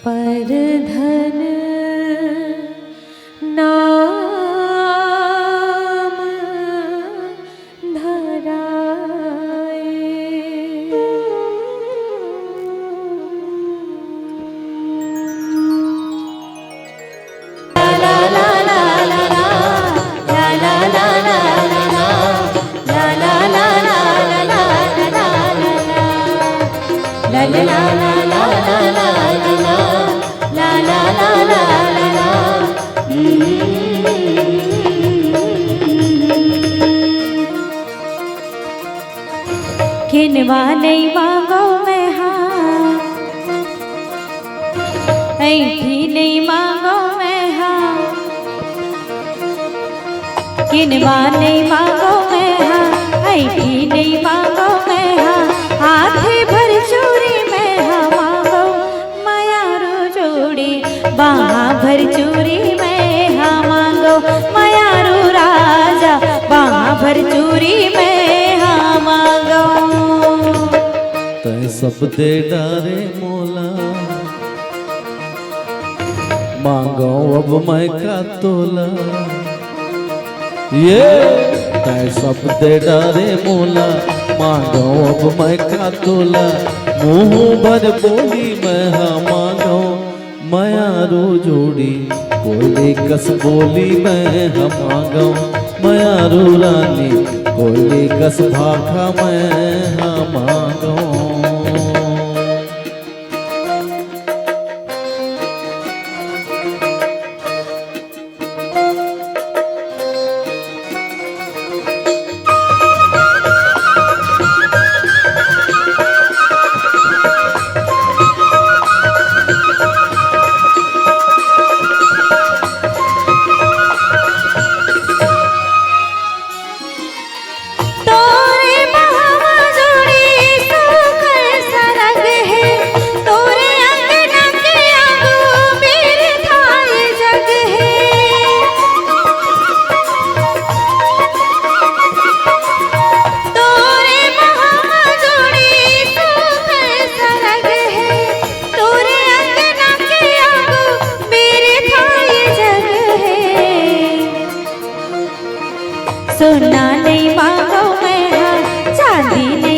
परधन नाम धराए। ला ला ला ला ला ला ला ला ला ला ला ला ला ला ला ला ला ला किनवा नहीं मांगो मैं हाँ, ऐठी नहीं मांगो मैं हाँ, किनवा नहीं मांगो मैं हाँ, ऐठी नहीं मांगो मैं हाँ, हाथे भर चूड़ी मैं हाँ मांगो मायारू जोड़ी, बाहाँ भर चूड़ी मैं हाँ मांगो मायारू राजा, बाहाँ भर चूड़ी मैं हाँ मांगो। तै सब दे डारे मोला, मांगो अब मैं का तोला। ये तै सब दे डारे मोला, मांगो अब मैं का तोला। मुँह भर बोली मैं हाँ मांगो मायारू जोड़ी, कोयले कस बोली मैं हाँ मांगो मायारू रानी, कोयले कस भाखा मैं हाँ मांगो। सोना नहीं मांगो मैं हाँ, चांदी नहीं